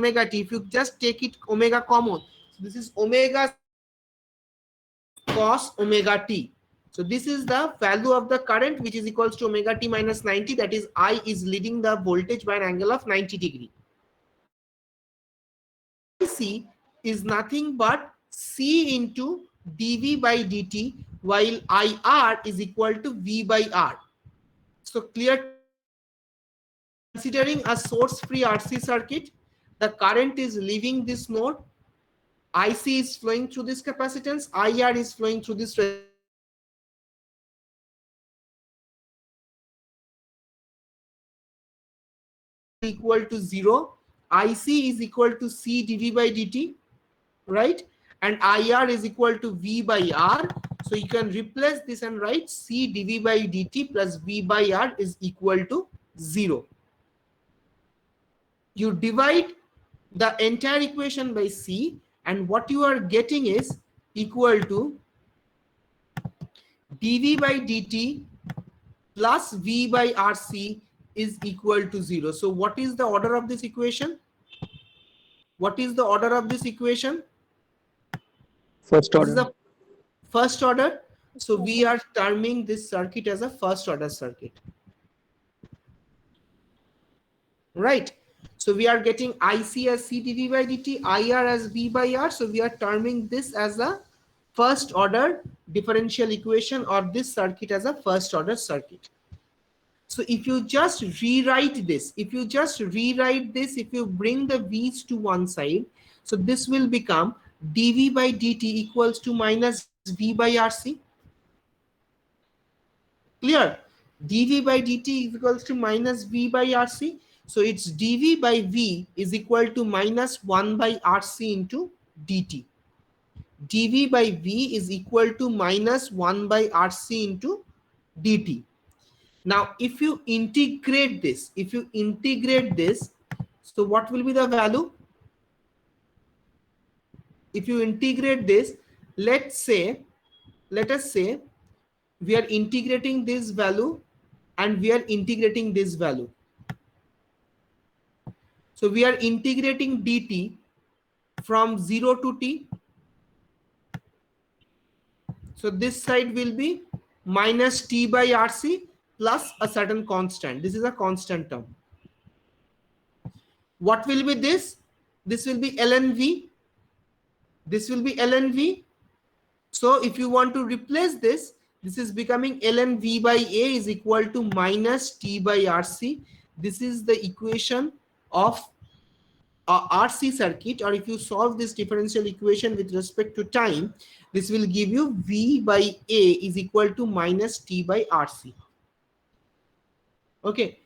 omega t. If you just take it omega common, so this is omega cos omega t. So this is the value of the current, which is equals to omega t minus 90. That is, I is leading the voltage by an angle of 90 degree. IC is nothing but C into dV by dt, while IR is equal to V by R. So clear? Considering a source-free RC circuit, the current is leaving this node, IC is flowing through this capacitance, IR is flowing through this equal to 0, IC is equal to C dV by dt, right? And IR is equal to V by R. So you can replace this and write C dV by dt plus V by R is equal to 0. You divide the entire equation by C, and what you are getting is equal to dV by dt plus V by RC is equal to 0. So what is the order of this equation? What is the order of this equation? First This is order. a first order. So we are terming this circuit as a first order circuit. Right. So we are getting IC as C dV by dt, IR as V by R. So we are terming this as a first order differential equation, or this circuit as a first order circuit. So if you just rewrite this, if you bring the V's to one side, so this will become dV by dt equals to minus V by RC. Clear? dV by dt equals to minus V by RC. So it's dV by V is equal to minus 1 by RC into dt. dV by V is equal to minus 1 by RC into dt. Now, if you integrate this, so what will be the value? If you integrate this, let us say we are integrating this value and we are integrating this value. So we are integrating dt from 0 to t. So this side will be minus t by RC plus a certain constant. This is a constant term. What will be this? This will be ln V. This will be ln V. So if you want to replace this, this is becoming ln V by A is equal to minus T by RC. This is the equation of a RC circuit, or if you solve this differential equation with respect to time, this will give you V by A is equal to minus T by RC. Okay.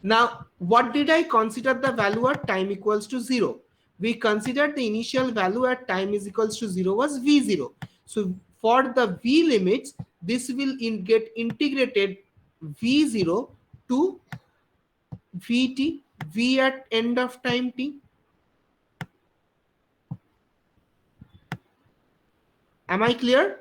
Now, what did I consider the value at time equals to 0? We considered the initial value at time is equals to 0 was V0. So for the V limits, this will get integrated V0 to Vt, V at end of time t. Am I clear?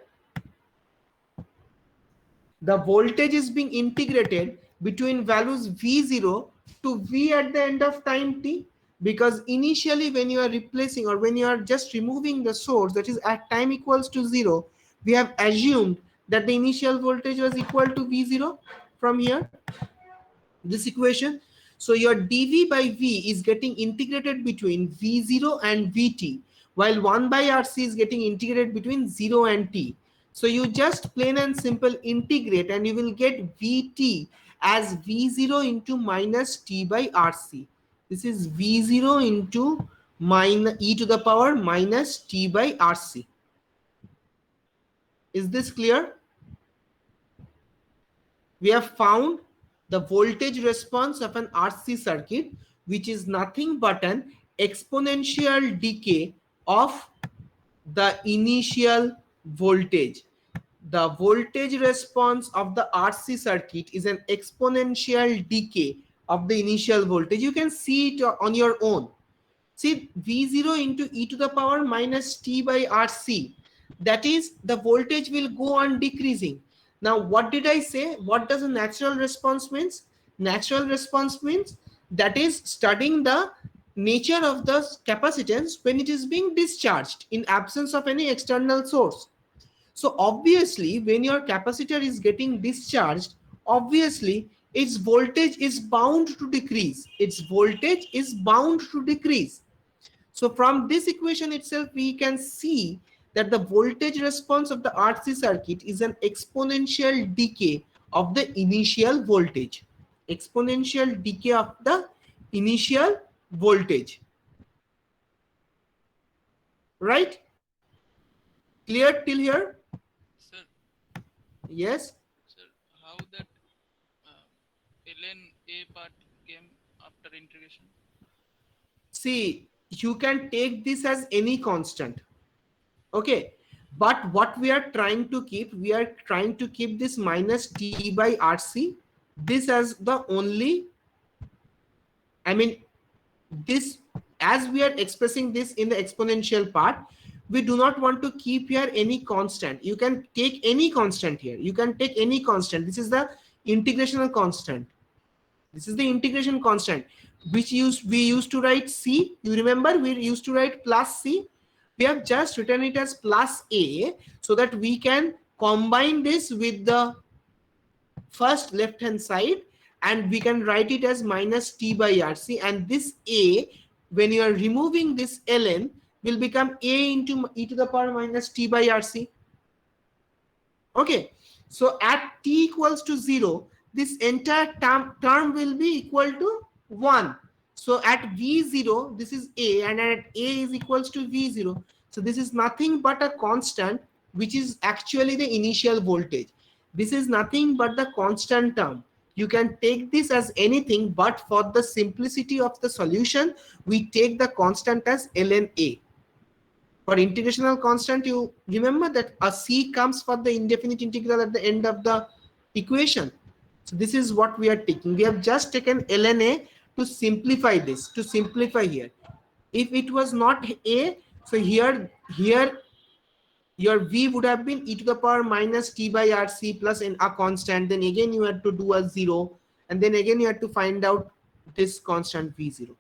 The voltage is being integrated between values V0 to V at the end of time t, because initially when you are replacing or when you are just removing the source, that is at time equals to 0, we have assumed that the initial voltage was equal to V0 from here, this equation. So your dV by V is getting integrated between V0 and Vt, while 1 by RC is getting integrated between 0 and t. So you just plain and simple integrate and you will get Vt as V0 into minus T by RC. This is V0 into minus e to the power minus T by RC. Is this clear? We have found the voltage response of an RC circuit, which is nothing but an exponential decay of the initial voltage. The voltage response of the RC circuit is an exponential decay of the initial voltage. You can see it on your own. See, V0 into e to the power minus T by RC. That is, the voltage will go on decreasing. Now, what did I say? What does a natural response means? Natural response means that is studying the nature of the capacitance when it is being discharged in absence of any external source. So obviously, when your capacitor is getting discharged, obviously its voltage is bound to decrease. Its voltage is bound to decrease. So from this equation itself, we can see that the voltage response of the RC circuit is an exponential decay of the initial voltage. Exponential decay of the initial voltage. Right? Clear till here? Sir, Yes? sir, how that ln A part came after integration? See, you can take this as any constant. Okay. But what we are trying to keep, we are trying to keep this minus T by RC, this as the only, I mean, this, as we are expressing this in the exponential part, we do not want to keep here any constant. You can take any constant here. You can take any constant. This is the integrational constant. This is the integration constant, which we used to write C. You remember we used to write plus C. We have just written it as plus A so that we can combine this with the first left hand side, and we can write it as minus T by RC, and this A, when you are removing this ln, will become A into e to the power minus T by RC. Okay, so at t equals to 0, this entire term will be equal to 1. So at V0, this is A, and at A is equals to V0. So this is nothing but a constant, which is actually the initial voltage. This is nothing but the constant term. You can take this as anything, but for the simplicity of the solution, we take the constant as ln A. For integrational constant, you remember that a C comes for the indefinite integral at the end of the equation. So this is what we are taking. We have just taken ln A to simplify this, to simplify here. If it was not A, so here your V would have been e to the power minus T by RC plus a constant. Then again you had to do a 0, and then again you had to find out this constant V0.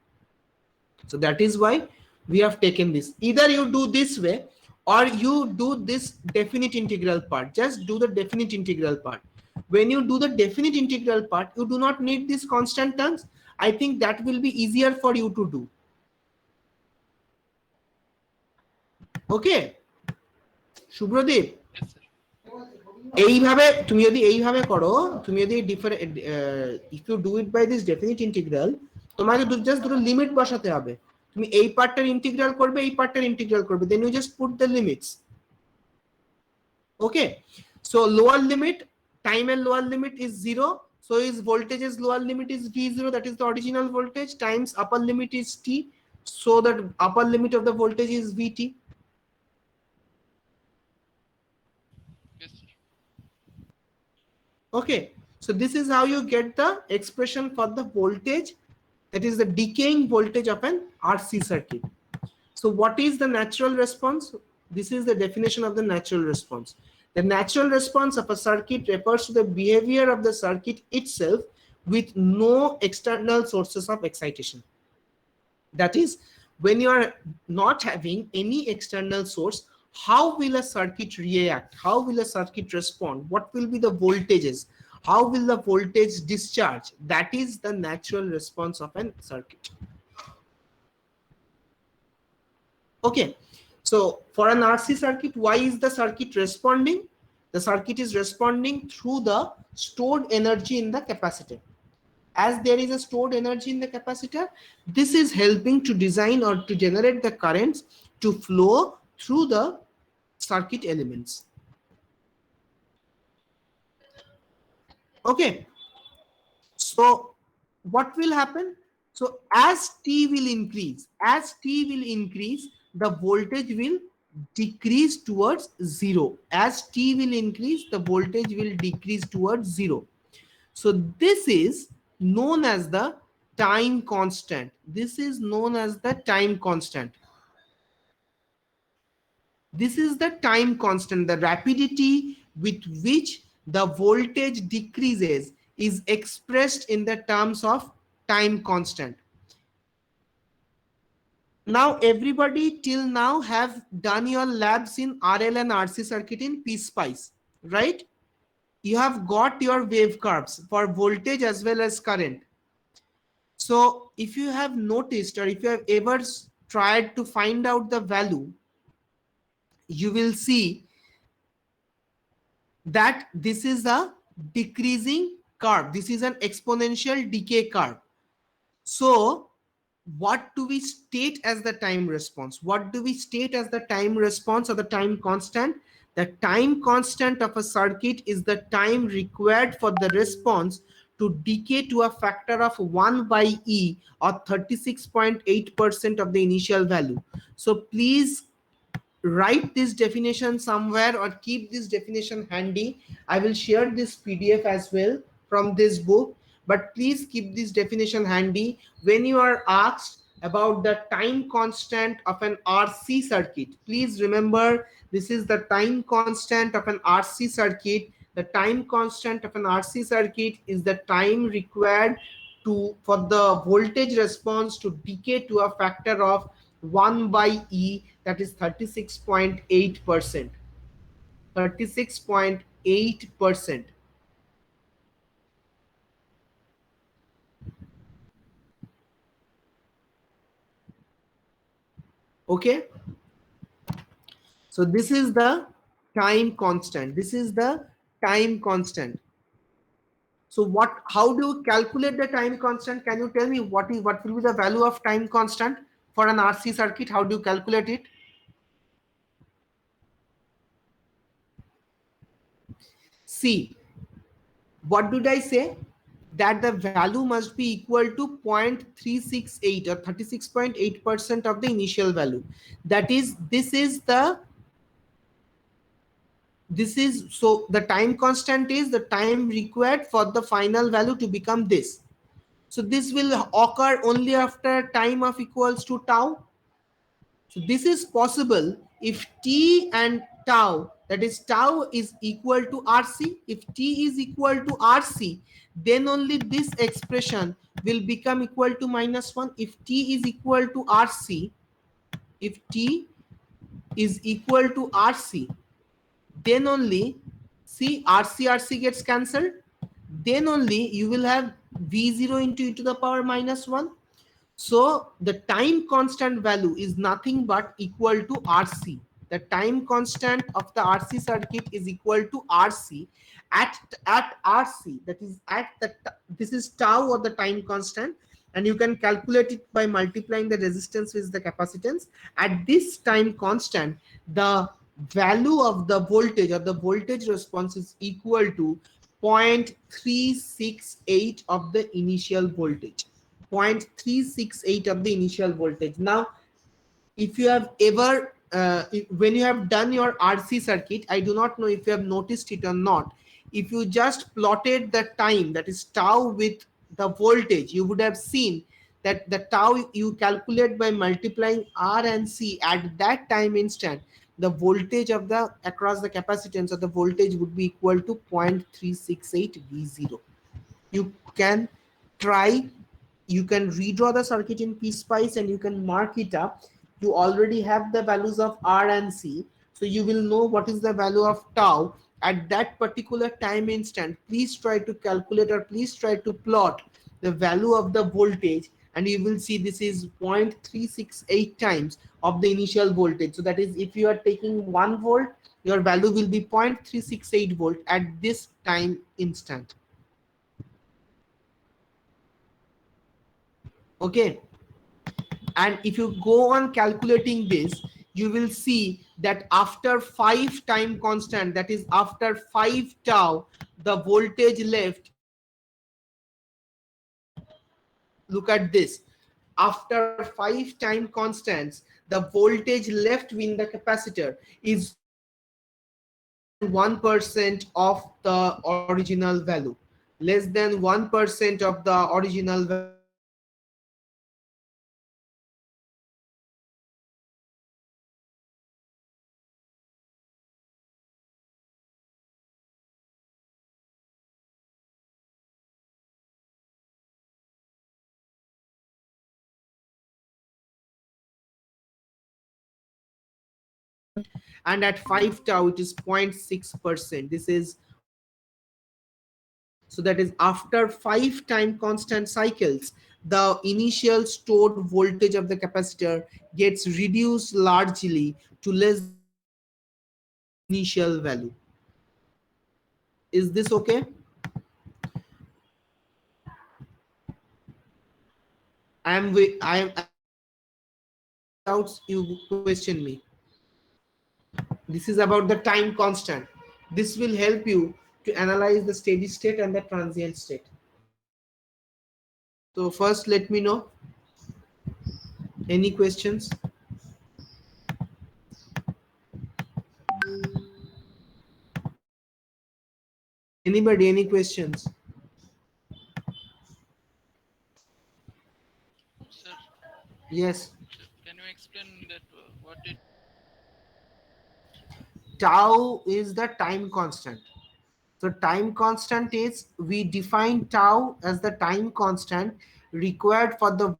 So that is why we have taken this. Either you do this way or you do this definite integral part. Just do the definite integral part. When you do the definite integral part, you do not need these constant terms. I think that will be easier for you to do. Okay, Shubhradeep, Yes, sir. এইভাবে তুমি যদি এইভাবে করো, তুমি যদি if you do it by this definite integral, তোমাকে just দুটো limit বসাতে হবে। তুমি এই পার্টটার ইন্টিগ্রাল করবে, এই পার্টটার ইন্টিগ্রাল করবে, then you just put the limits. Okay, so lower limit, time and lower limit is 0, so his voltage's lower limit is V0, that is the original voltage, times upper limit is T, so that upper limit of the voltage is Vt. Yes, sir. Okay, so this is how you get the expression for the voltage, that is the decaying voltage of an RC circuit. So what is the natural response? This is the definition of the natural response. The natural response of a circuit refers to the behavior of the circuit itself with no external sources of excitation. That is, when you are not having any external source, how will a circuit react? How will a circuit respond? What will be the voltages? How will the voltage discharge? That is the natural response of a circuit. Okay, so for an RC circuit, why is the circuit responding? The circuit is responding through the stored energy in the capacitor. As there is a stored energy in the capacitor, this is helping to design or to generate the currents to flow through the circuit elements. Okay, so what will happen? So as T will increase, the voltage will decrease towards 0. As T will increase, the voltage will decrease towards 0. So this is known as the time constant. This is known as the time constant. This is the time constant. The rapidity with which the voltage decreases is expressed in the terms of time constant. Now everybody till now have done your labs in RL and RC circuit in PSpice, right? You have got your wave curves for voltage as well as current. So if you have noticed, or if you have ever tried to find out the value, you will see that this is a decreasing curve. This is an exponential decay curve. So what do we state as the time response? What do we state as the time response or the time constant? The time constant of a circuit is the time required for the response to decay to a factor of 1 by E, or 36.8% of the initial value. So please write this definition somewhere or keep this definition handy. I will share this PDF as well from this book, but please keep this definition handy when you are asked about the time constant of an RC circuit. Please remember, this is the time constant of an RC circuit. The time constant of an RC circuit is the time required for the voltage response to decay to a factor of 1 by E, that is 36.8%. 36.8%. Okay. So this is the time constant. This is the time constant. So how do you calculate the time constant? Can you tell me what will be the value of time constant for an RC circuit? How do you calculate it? See, what did I say? That the value must be equal to 0.368 or 36.8% of the initial value. That is, so the time constant is the time required for the final value to become this. So this will occur only after time of equals to tau. So this is possible if t and tau, that is tau, is equal to RC. If t is equal to RC, then only this expression will become equal to -1. If t is equal to RC, if t is equal to RC, then only, see, RC gets cancelled, then only you will have V0 into e to the power -1. So the time constant value is nothing but equal to RC. The time constant of the RC circuit is equal to RC at RC, that is this is tau, or the time constant, and you can calculate it by multiplying the resistance with the capacitance. At this time constant, the value of the voltage or the voltage response is equal to 0.368 of the initial voltage. 0.368 of the initial voltage. Now, if you have ever, when you have done your RC circuit, I do not know if you have noticed it or not. If you just plotted the time, that is tau, with the voltage, you would have seen that the tau you calculate by multiplying R and C at that time instant, the voltage of the across the capacitance of the voltage would be equal to 0.368 V0. You can try, you can redraw the circuit in PSpice and you can mark it up. You already have the values of R and C, so you will know what is the value of tau at that particular time instant. Please try to calculate, or please try to plot the value of the voltage, and you will see this is 0.368 times of the initial voltage. So that is, if you are taking 1 volt, your value will be 0.368 volt at this time instant. Okay. And if you go on calculating this, you will see that after 5 time constant, that is after 5 tau, the voltage left, look at this, after 5 time constants, the voltage left in the capacitor is 1% of the original value, less than 1% of the original value. and at 5 tau it is 0.6%. This is so that is after 5 time constant cycles, the initial stored voltage of the capacitor gets reduced largely to less than initial value. Is this okay? I am doubts you question me. This is about the time constant. This will help you to analyze the steady state and the transient state. So first let me know any questions. Anybody, any questions? Sir, Yes. can you explain that what it? Tau is the time constant. So time constant is, we define tau as the time constant required for the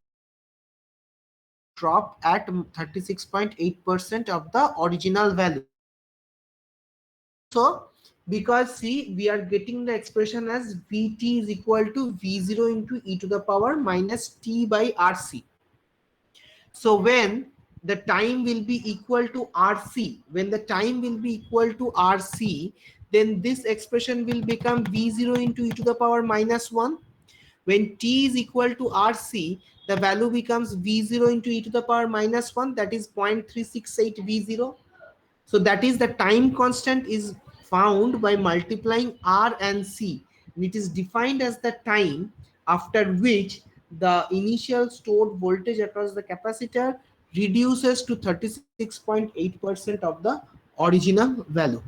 drop at 36.8% of the original value. So because see, we are getting the expression as Vt is equal to V0 into e to the power minus t by Rc. So when the time will be equal to Rc, when the time will be equal to Rc, then this expression will become V0 into e to the power minus 1. When t is equal to Rc, the value becomes V0 into e to the power minus 1, that is 0.368 V0. So that is the time constant is found by multiplying R and C. And it is defined as the time after which the initial stored voltage across the capacitor reduces to 36.8% of the original value.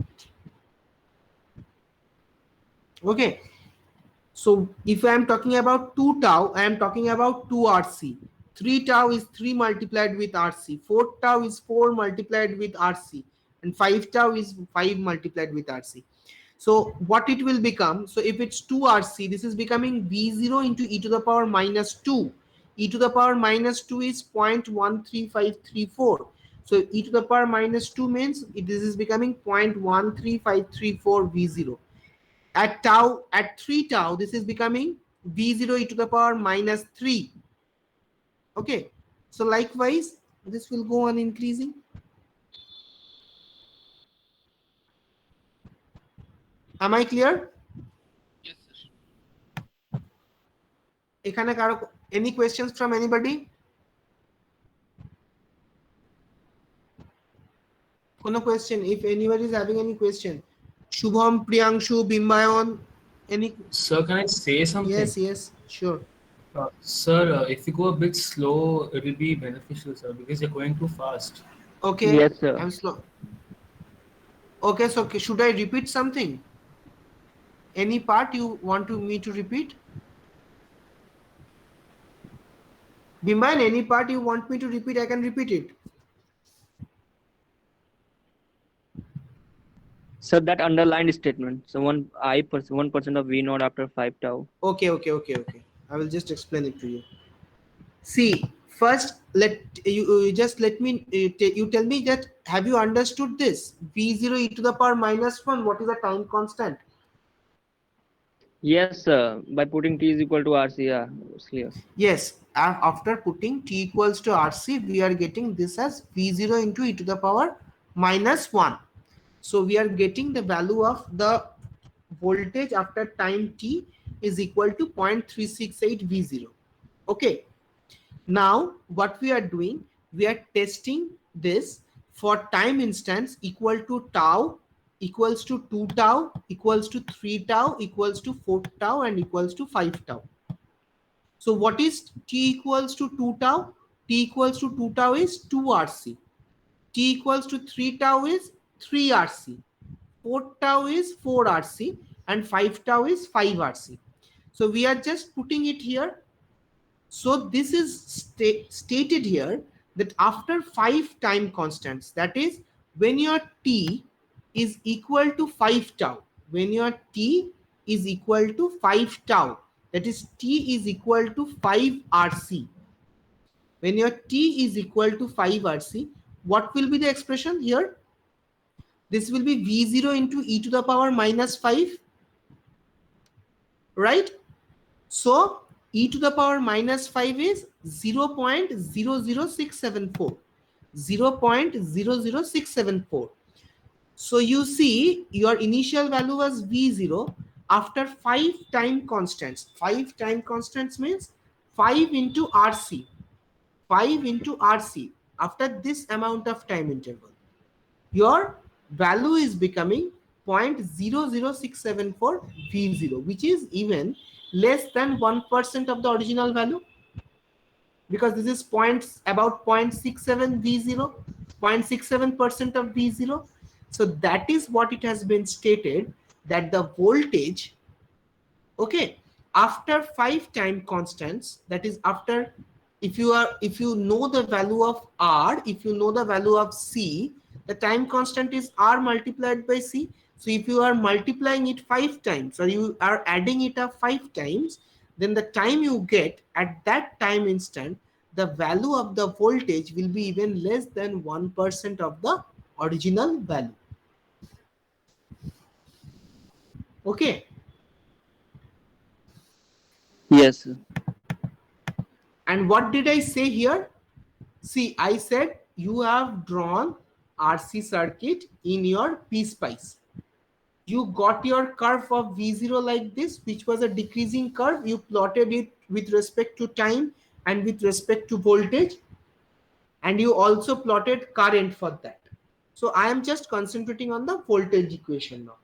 Okay. So if I am talking about 2 tau, I am talking about 2 RC. 3 tau is 3 multiplied with RC. 4 tau is 4 multiplied with RC. And 5 tau is 5 multiplied with RC. So what it will become, so if it's 2 RC, this is becoming V0 into e to the power minus 2. E to the power minus 2 is 0.13534. So e to the power minus 2 means this is becoming 0.13534 V0. At tau, at 3 tau, this is becoming V0 e to the power minus 3. Okay. So likewise, this will go on increasing. Am I clear? Yes, sir. এখানে কারো any questions from anybody? কোনো question? If anybody is having any question, Shubham, Priyanshu, Bimbayon, any? Sir, can I say something? Yes, yes, sure. Sir, if you go a bit slow, it will be beneficial, sir, because you're going too fast. Okay. Yes, sir. I'm slow. Okay, so should I repeat something? Any part you want me to repeat? Bimbayan, any part you want me to repeat, I can repeat it. Sir, that underlined statement. So 1% of V naught after 5 tau. Okay. I will just explain it to you. See, first let me you tell me that have you understood this V0 e to the power minus 1, what is the time constant? Yes, sir. By putting T is equal to RC, yeah, it's clear. Yes, after putting T equals to RC, we are getting this as V0 into e to the power minus 1. So we are getting the value of the voltage after time T is equal to 0.368 V0. Okay. Now what we are doing, we are testing this for time instance equal to tau equals to 2 tau equals to 3 tau equals to 4 tau and equals to 5 tau. So what is t equals to 2 tau? T equals to 2 tau is 2 RC. T equals to 3 tau is 3 RC. 4 tau is 4 RC and 5 tau is 5 RC. So we are just putting it here. So this is stated here that after 5 time constants, that is when your t is equal to 5 tau, when your t is equal to 5 tau, that is t is equal to 5 RC. When your t is equal to 5 RC, what will be the expression here? This will be V0 into e to the power minus 5, right? So e to the power minus 5 is 0.00674. 0.00674. So you see your initial value was V0 after 5 time constants. 5 time constants means 5 into RC. 5 into RC after this amount of time interval. Your value is becoming 0.00674 V0, which is even less than 1% of the original value, because this is about 0.67 V0, 0.67% of V0. So that is what it has been stated, that the voltage, okay, after 5 time constants, that is after, if you know the value of R, if you know the value of C, the time constant is R multiplied by C. So if you are multiplying it 5 times, or you are adding it up 5 times, then the time you get at that time instant, the value of the voltage will be even less than 1% of the original value. Okay. Yes, sir. And what did I say here? See, I said you have drawn RC circuit in your PSpice. You got your curve of V0 like this, which was a decreasing curve. You plotted it with respect to time and with respect to voltage. And you also plotted current for that. So I am just concentrating on the voltage equation now.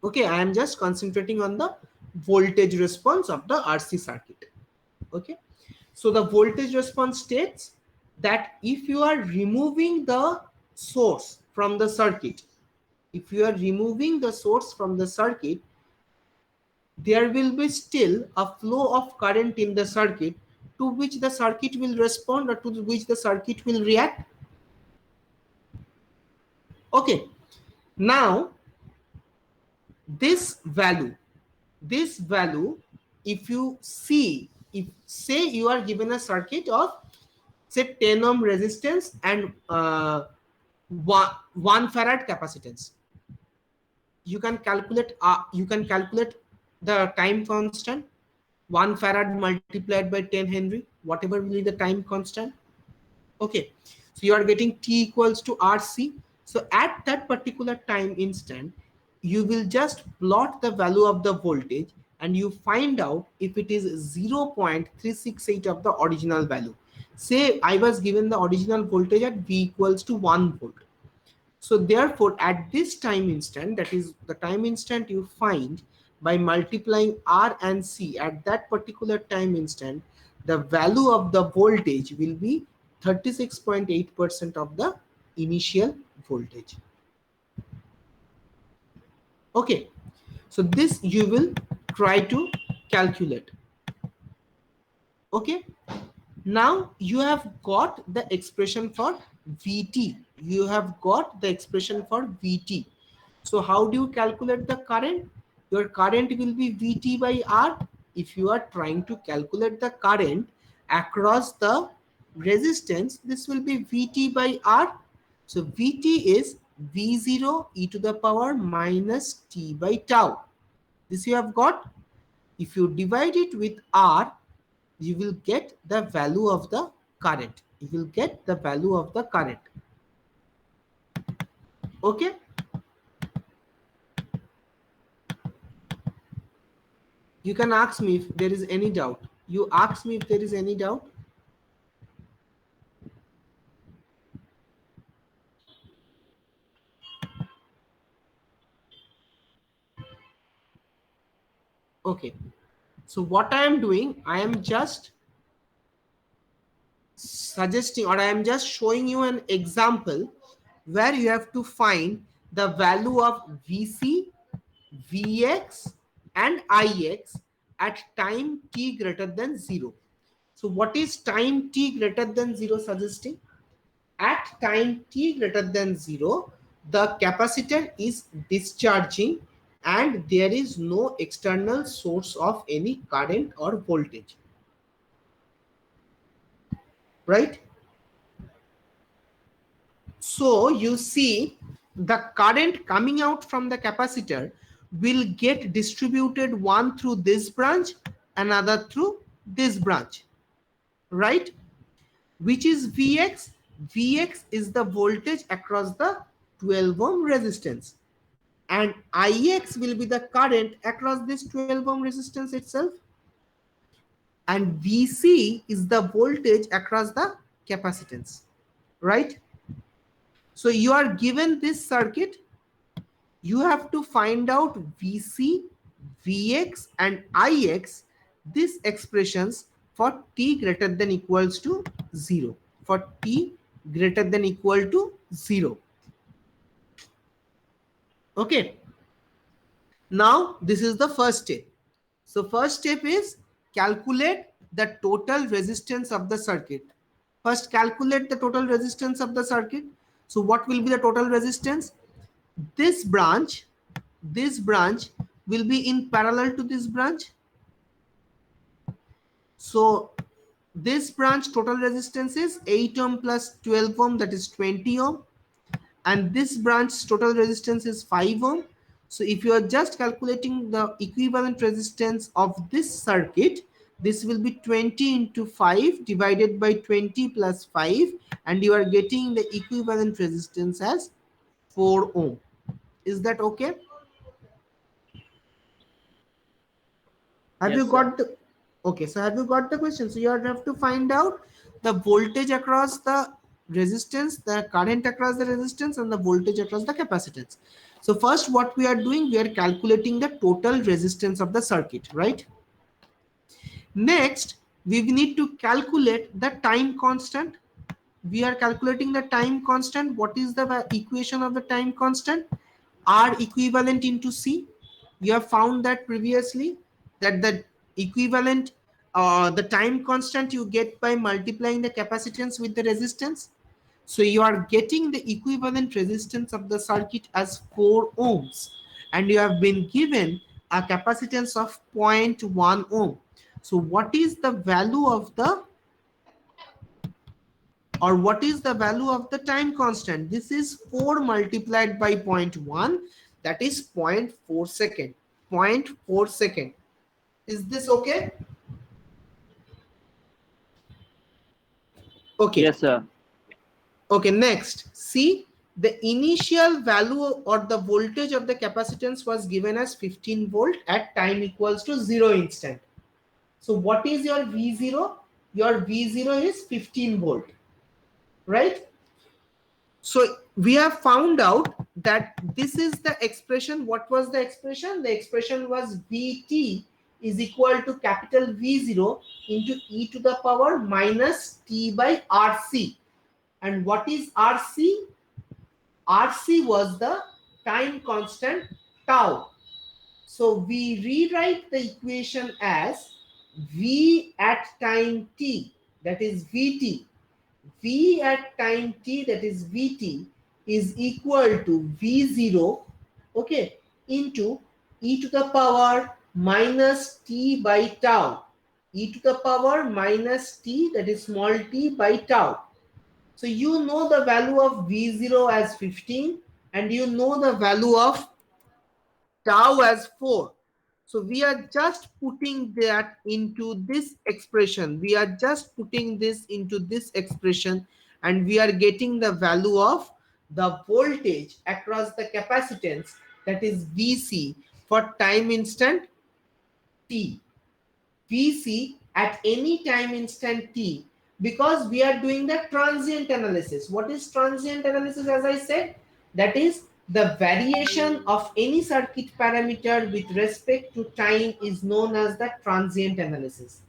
Okay, I am just concentrating on the voltage response of the RC circuit. Okay, so the voltage response states that if you are removing the source from the circuit, if you are removing the source from the circuit, there will be still a flow of current in the circuit to which the circuit will respond, or to which the circuit will react. Okay, now this value, if you see, if say you are given a circuit of say 10 ohm resistance and 1 farad capacitance, you can calculate the time constant, 1 farad multiplied by 10 Henry, whatever will be the time constant. Okay, so you are getting T equals to RC. So at that particular time instant, you will just plot the value of the voltage and you find out if it is 0.368 of the original value. Say I was given the original voltage at V equals to 1 volt. So therefore, at this time instant, that is the time instant you find by multiplying R and C at that particular time instant, the value of the voltage will be 36.8% of the initial voltage. Okay, so this you will try to calculate. Okay, now you have got the expression for Vt. You have got the expression for Vt. So how do you calculate the current? Your current will be Vt by R. If you are trying to calculate the current across the resistance, this will be Vt by R. So Vt is V0 e to the power minus t by tau. This you have got. If you divide it with R, you will get the value of the current. You will get the value of the current. Okay. You can ask me if there is any doubt. You ask me if there is any doubt. Okay. So what I am doing, I am just suggesting, or I am just showing you an example where you have to find the value of Vc, Vx and Ix at time t greater than 0. So what is time t greater than 0 suggesting? At time t greater than 0, the capacitor is discharging and there is no external source of any current or voltage. Right? So you see, the current coming out from the capacitor will get distributed, one through this branch, another through this branch, right? Which is Vx. Vx is the voltage across the 12 ohm resistance, and Ix will be the current across this 12 ohm resistance itself, and Vc is the voltage across the capacitance, right? So you are given this circuit, you have to find out Vc, Vx and Ix, these expressions for t greater than equals to 0, for t greater than equal to 0. Okay, now this is the first step. So first step is calculate the total resistance of the circuit. First calculate the total resistance of the circuit. So what will be the total resistance? This branch will be in parallel to this branch. So this branch total resistance is 8 ohm plus 12 ohm, that is 20 ohm, and this branch total resistance is 5 ohm. So if you are just calculating the equivalent resistance of this circuit, this will be 20 into 5 divided by 20 plus 5, and you are getting the equivalent resistance as 4 ohm. Is that okay? Have Yes, you sir. got the okay? So have you got the question? So you have to find out the voltage across the resistance, the current across the resistance, and the voltage across the capacitance. So first, what we are doing, we are calculating the total resistance of the circuit, right? Next, we need to calculate the time constant. We are calculating the time constant. What is the equation of the time constant? R equivalent into C. You have found that previously, that the equivalent, the time constant you get by multiplying the capacitance with the resistance. So you are getting the equivalent resistance of the circuit as 4 ohms, and you have been given a capacitance of 0.1 ohm. So what is the value of the, or what is the value of the time constant? This is 4 multiplied by 0.1, that is 0.4 second. 0.4 second. Is this okay? Okay. Yes, sir. Okay, next, see, the initial value or the voltage of the capacitance was given as 15 volt at time equals to 0 instant. So what is your V0? Your V0 is 15 volt, right? So we have found out that this is the expression. What was the expression? The expression was Vt is equal to capital V0 into e to the power minus t by RC. And what is RC? RC was the time constant tau. So we rewrite the equation as V at time t, that is Vt. V at time t, that is Vt, is equal to V0, okay, into e to the power minus t by tau. E to the power minus t, that is small t by tau. So you know the value of V0 as 15, and you know the value of tau as 4. So we are just putting that into this expression. We are just putting this into this expression, and we are getting the value of the voltage across the capacitance, that is Vc, for time instant t. Vc at any time instant t, because we are doing the transient analysis. What is transient analysis? As I said, that is the variation of any circuit parameter with respect to time is known as the transient analysis.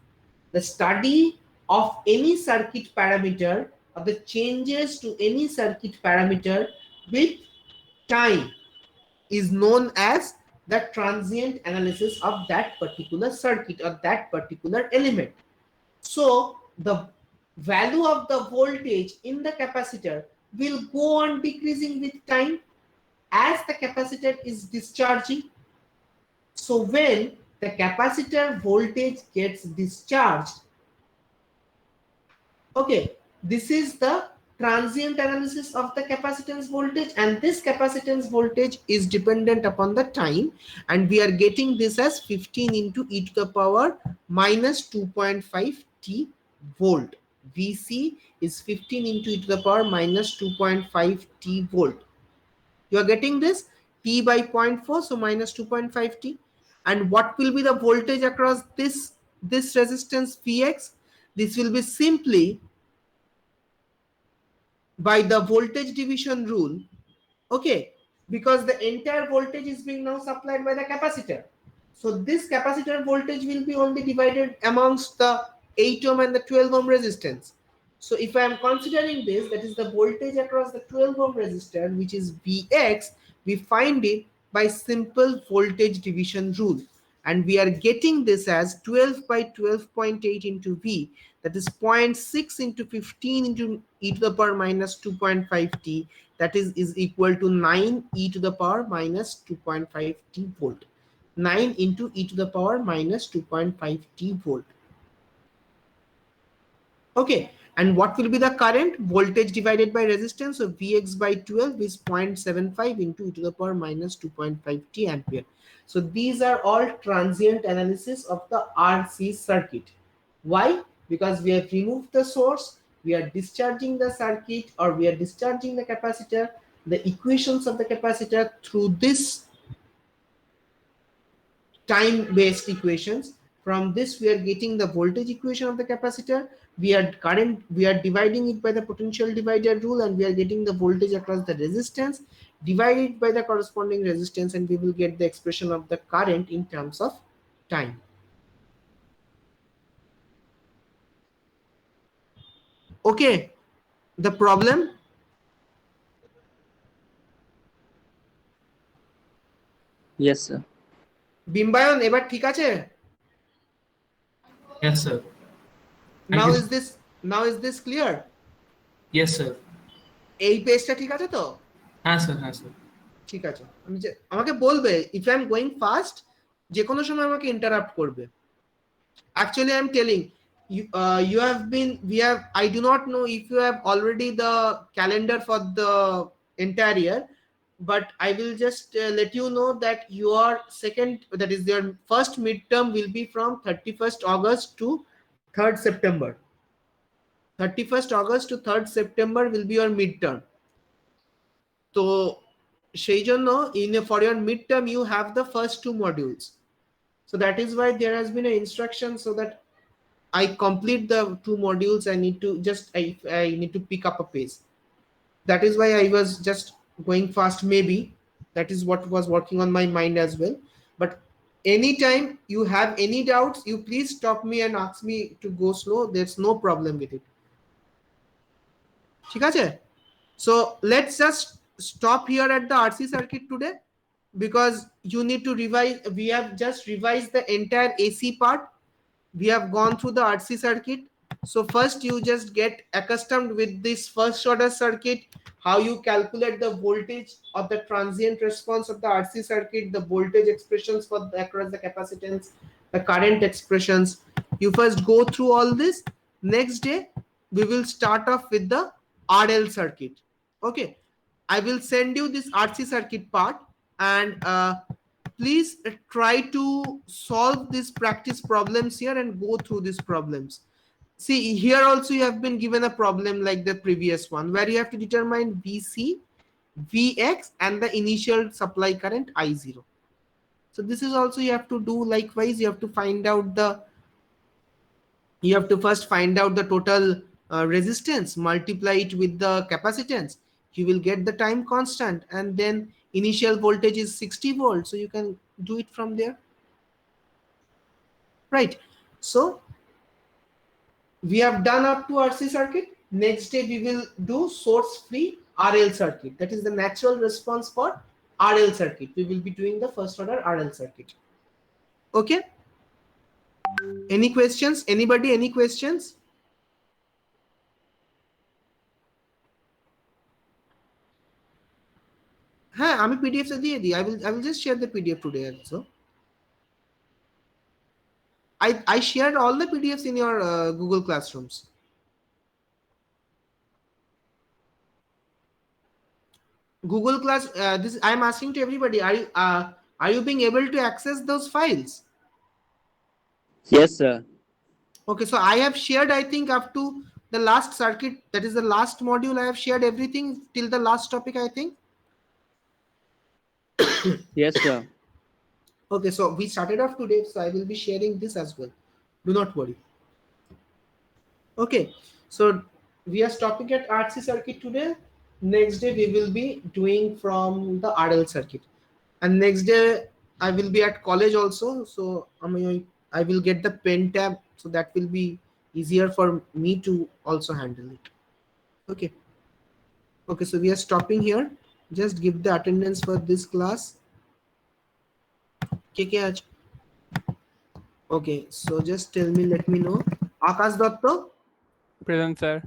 The study of any circuit parameter, or the changes to any circuit parameter with time, is known as the transient analysis of that particular circuit or that particular element. So the value of the voltage in the capacitor will go on decreasing with time as the capacitor is discharging. So when the capacitor voltage gets discharged, okay, this is the transient analysis of the capacitance voltage, and this capacitance voltage is dependent upon the time, and we are getting this as 15 into e to the power minus 2.5 t volt. Vc is 15 into e to the power minus 2.5 t volt. You are getting this t by 0.4, so minus 2.5 t. And what will be the voltage across this resistance Vx? This will be simply by the voltage division rule, okay, because the entire voltage is being now supplied by the capacitor. So this capacitor voltage will be only divided amongst the 8 ohm and the 12 ohm resistance. So if I am considering this, that is the voltage across the 12 ohm resistor, which is Vx, we find it by simple voltage division rule. And we are getting this as 12 by 12.8 into V, that is 0.6 into 15 into e to the power minus 2.5 t, that is equal to 9 e to the power minus 2.5 t volt. 9 into e to the power minus 2.5 t volt. Okay, and what will be the current? Voltage divided by resistance, so Vx by 12 is 0.75 into e to the power minus 2.5 t ampere. So these are all transient analysis of the RC circuit. Why? Because we have removed the source, we are discharging the circuit, or we are discharging the capacitor, the equations of the capacitor through this time-based equations. From this we are getting the voltage equation of the capacitor. We are dividing it by the potential divider rule, and we are getting the voltage across the resistance divided by the corresponding resistance, and we will get the expression of the current in terms of time. Okay, the problem? Yes, sir. বিম্বায়ন এবার ঠিক আছে? Yes, sir. Now you. is this clear? Yes, sir. এই পেজটা ঠিক আছে তো? হ্যাঁ sir, হ্যাঁ স্যার। ঠিক আছে, আমি যে আমাকে বলবে if I am going fast, যে কোনো সময় আমাকে ইন্টারাপ্ট করবে। Actually I am telling you, I do not know if you have already the calendar for the entire year, but I will just let you know that your that is your first midterm will be from 31st August to 3rd September. 31st August to 3rd September will be your midterm. So সেই জন্য for your midterm you have the first 2 modules. So that is why there has been an instruction so that I complete the 2 modules. I need to I need to pick up a pace. That is why I was just going fast. Maybe that is what was working on my mind as well. But anytime you have any doubts, you please stop me and ask me to go slow. There's no problem with it. ঠিক আছে? So let's just stop here at the RC circuit today, because you need to revise. We have just revised the entire AC part. We have gone through the RC circuit. So first you just get accustomed with this first order circuit, how you calculate the voltage of the transient response of the RC circuit, the voltage expressions for across the capacitance, the current expressions. You first go through all this. Next day we will start off with the RL circuit. Okay, I will send you this RC circuit part, and please try to solve these practice problems here and go through these problems. See, here also you have been given a problem like the previous one, where you have to determine Vc, Vx, and the initial supply current I0. So this is also you have to do likewise. You have to first find out the total resistance, multiply it with the capacitance. You will get the time constant, and then initial voltage is 60 volts, so you can do it from there, right? So we have done up to RC circuit. Next day we will do source free RL circuit. That is the natural response for RL circuit. We will be doing the first order RL circuit. Okay, any questions? Anybody, any questions? হ্যাঁ, আমি PDF দিয়ে দিই। I will just share the PDF today also. I shared all the PDFs in your Google Classrooms. Google Class, this I am asking to everybody, are you being able to access those files? Yes, sir. Okay, so I have shared, I think, up to the last circuit, that is the last module. I have shared everything till the last topic, I think. Yes, sir. Okay, so we started off today, so I will be sharing this as well. Do not worry. Okay, so we are stopping at RC circuit today. Next day we will be doing from the RL circuit, and next day I will be at college also. So I will get the pen tab, so that will be easier for me to also handle it. Okay. Okay, so we are stopping here. Just give the attendance for this class. Okay, okay, so just tell me, let me know. Akash Datta, Present, sir.